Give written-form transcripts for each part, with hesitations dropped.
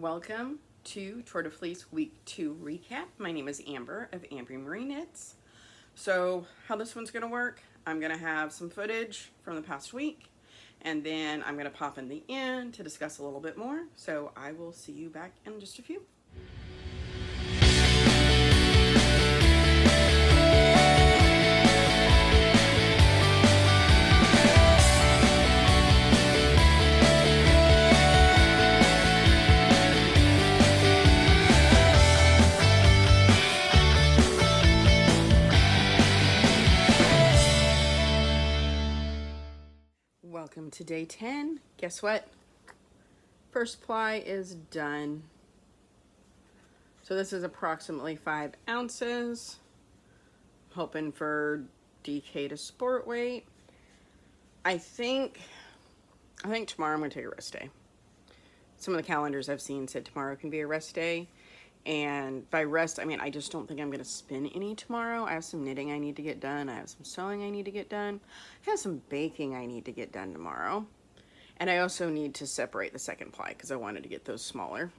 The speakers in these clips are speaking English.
Welcome to Tour de Fleece Week 2 recap. My name is Amber of Amber Marie Knits. So how this one's going to work, I'm going to have some footage from the past week, and then I'm going to pop in the end to discuss a little bit more. So I will see you back in just a few. Welcome to day 10. Guess what? First ply is done. So this is approximately 5 ounces. Hoping for DK to sport weight. I think tomorrow I'm going to take a rest day. Some of the calendars I've seen said tomorrow can be a rest day. And by rest, I mean, I just don't think I'm going to spin any tomorrow. I have some knitting I need to get done. I have some sewing I need to get done. I have some baking I need to get done tomorrow. And I also need to separate the second ply because I wanted to get those smaller.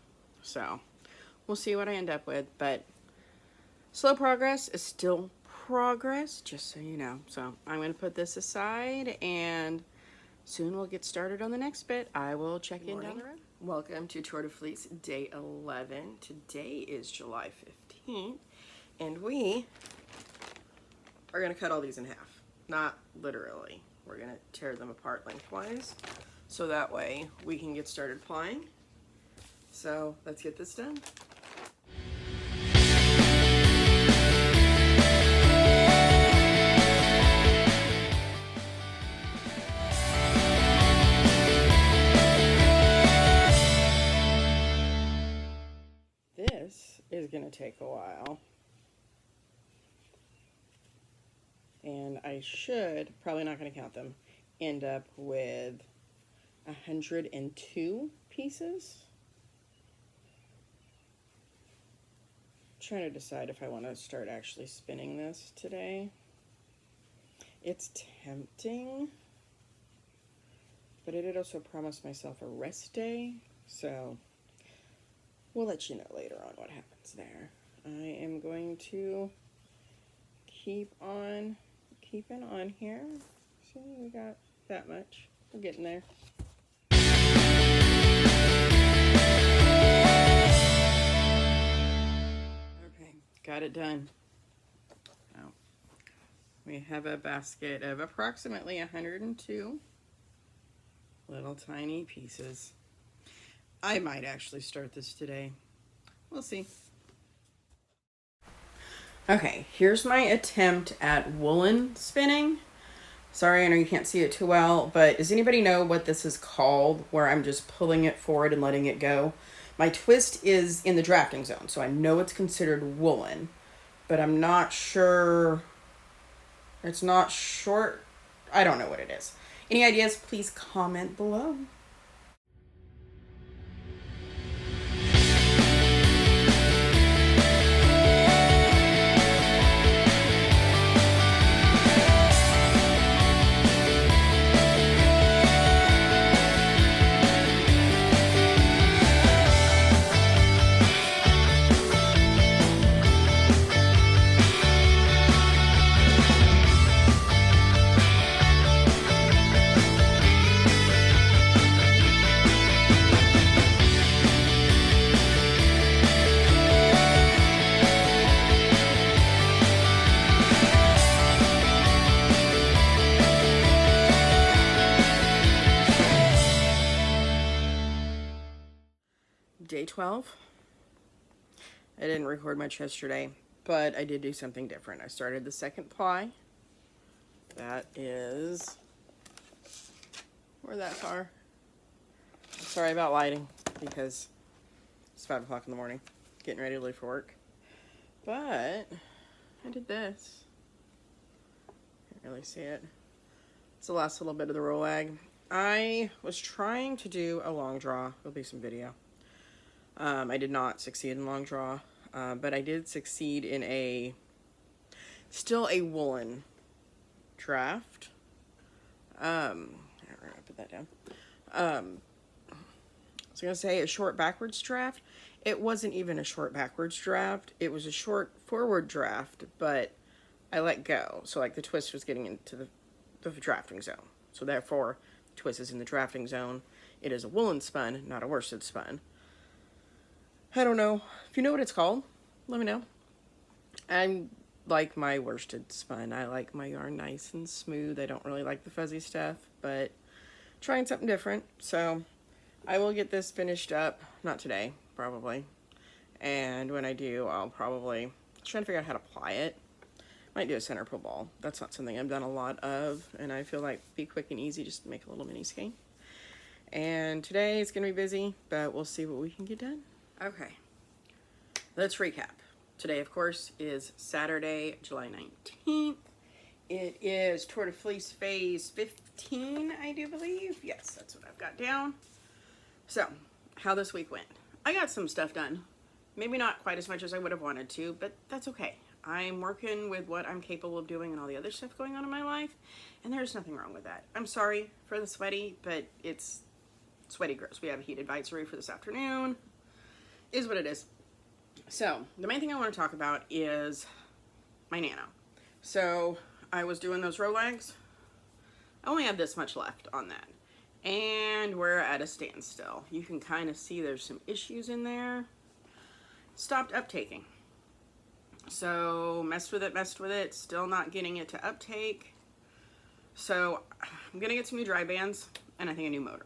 So we'll see what I end up with. But slow progress is still progress, just so you know. So I'm going to put this aside and soon we'll get started on the next bit. I will check in down the road. Welcome to Tour de Fleece Day 11. Today is July 15th, and we are going to cut all these in half. Not literally. We're going to tear them apart lengthwise, so that way we can get started plying. So let's get this done. This is going to take a while. And I should, probably not going to count them, end up with 102 pieces. I'm trying to decide if I want to start actually spinning this today. It's tempting, but I did also promise myself a rest day, so we'll let you know later on what happens there. I am going to keep on keeping on here. See, we got that much. We're getting there. Okay, got it done. Now, we have a basket of approximately 102 little tiny pieces. I might actually start this today. We'll see. Okay, here's my attempt at woolen spinning. Sorry, I know you can't see it too well, but does anybody know what this is called, where I'm just pulling it forward and letting it go? My twist is in the drafting zone, so I know it's considered woolen, but I'm not sure. It's not short. I don't know what it is. Any ideas, please comment below. Day 12. I didn't record much yesterday, but I did do something different. I started the second ply. That is, we're that far. Sorry about lighting because it's 5 o'clock in the morning, getting ready to leave for work. But I did this. Can't really see it. It's the last little bit of the roll ag. I was trying to do a long draw. There'll be some video. I did not succeed in long draw, but I did succeed in still a woolen draft. We're gonna put that down. I was going to say a short backwards draft. It wasn't even a short backwards draft. It was a short forward draft, but I let go. So like the twist was getting into the drafting zone. So therefore, the twist is in the drafting zone. It is a woolen spun, not a worsted spun. I don't know. If you know what it's called, let me know. I like my worsted spun. I like my yarn nice and smooth. I don't really like the fuzzy stuff, but trying something different. So I will get this finished up, not today, probably. And when I do, I'll probably try to figure out how to apply it. Might do a center pull ball. That's not something I've done a lot of, and I feel like be quick and easy just to make a little mini skein. And today it's gonna be busy, but we'll see what we can get done. Okay, let's recap. Today, of course, is Saturday, July 19th. It is Tour de Fleece Phase 15, I do believe. Yes, that's what I've got down. So, how this week went. I got some stuff done. Maybe not quite as much as I would have wanted to, but that's okay. I'm working with what I'm capable of doing and all the other stuff going on in my life, and there's nothing wrong with that. I'm sorry for the sweaty, but it's sweaty gross. We have a heat advisory for this afternoon. Is what it is. So, the main thing I want to talk about is my Nano. So, I was doing those row legs. I only have this much left on that. And we're at a standstill. You can kind of see there's some issues in there. Stopped uptaking. So, messed with it. Still not getting it to uptake. So, I'm going to get some new dry bands and I think a new motor.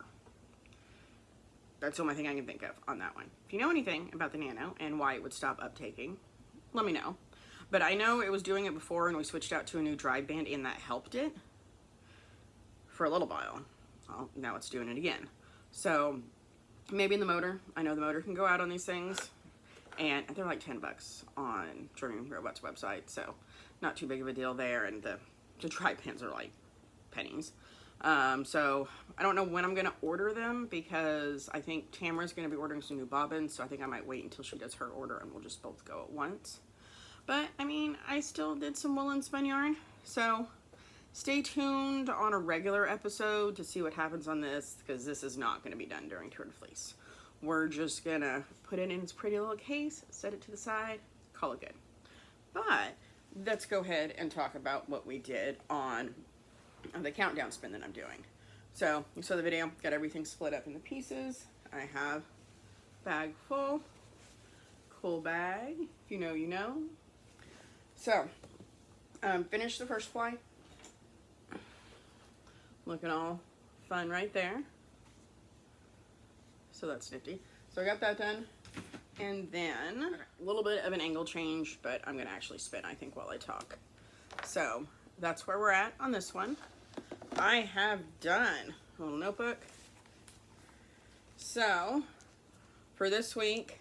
That's the only thing I can think of on that one. If you know anything about the Nano and why it would stop uptaking, let me know. But I know it was doing it before and we switched out to a new dry band and that helped it for a little while. Well, now it's doing it again. So maybe in the motor. I know the motor can go out on these things. And they're like 10 bucks on Dream Robot's website. So not too big of a deal there. And the dry bands are like pennies. So I don't know when I'm going to order them because I think Tamara's going to be ordering some new bobbins. So I think I might wait until she does her order and we'll just both go at once. But I mean, I still did some woolen spun yarn. So stay tuned on a regular episode to see what happens on this because this is not going to be done during Tour de Fleece. We're just going to put it in its pretty little case, set it to the side, call it good. But let's go ahead and talk about what we did on the countdown spin that I'm doing. So you saw the video, got everything split up into pieces. I have bag full, cool bag, if you know, you know. So finished the first ply. Looking all fun right there. So that's nifty. So I got that done. And then a little bit of an angle change, but I'm gonna actually spin, I think, while I talk. So that's where we're at on this one. I have done a little notebook. So for this week,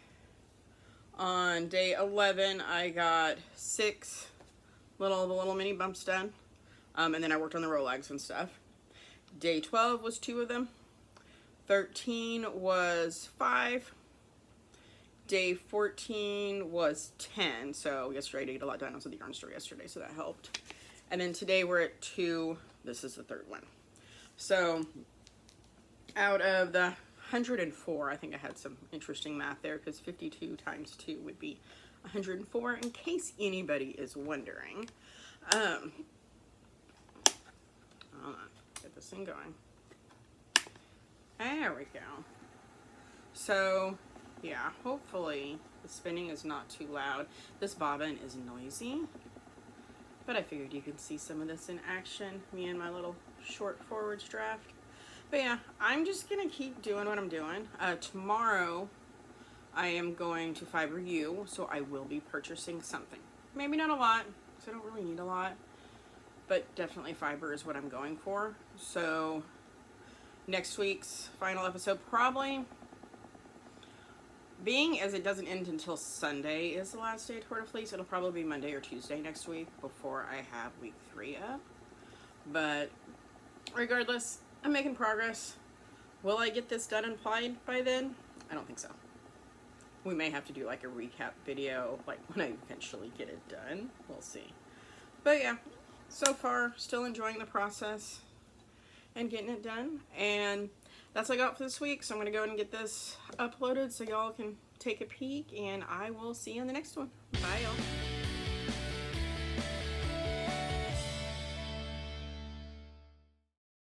on day 11, I got 6 little mini bumps done. And then I worked on the row legs and stuff. Day 12 was 2 of them. 13 was 5. Day 14 was 10. So yesterday I did get a lot done. I was at the yarn store yesterday, so that helped. And then today we're at 2. This is the 3rd one. So out of the 104, I think I had some interesting math there because 52 times 2 would be 104 in case anybody is wondering. Hold on, get this thing going. There we go. So yeah, hopefully the spinning is not too loud. This bobbin is noisy, but I figured you could see some of this in action, me and my little short forwards draft. But yeah, I'm just gonna keep doing what I'm doing. Tomorrow I am going to Fiber U, so I will be purchasing something. Maybe not a lot, because I don't really need a lot, but definitely fiber is what I'm going for. So next week's final episode, probably, being as it doesn't end until Sunday is the last day of Tour de Fleece, it'll probably be Monday or Tuesday next week before I have week 3 up. But regardless, I'm making progress. Will I get this done and applied by then? I don't think so. We may have to do like a recap video like when I eventually get it done. We'll see. But yeah, so far still enjoying the process and getting it done. And that's all I got for this week. So I'm going to go ahead and get this uploaded so y'all can take a peek, and I will see you in the next one. Bye, y'all.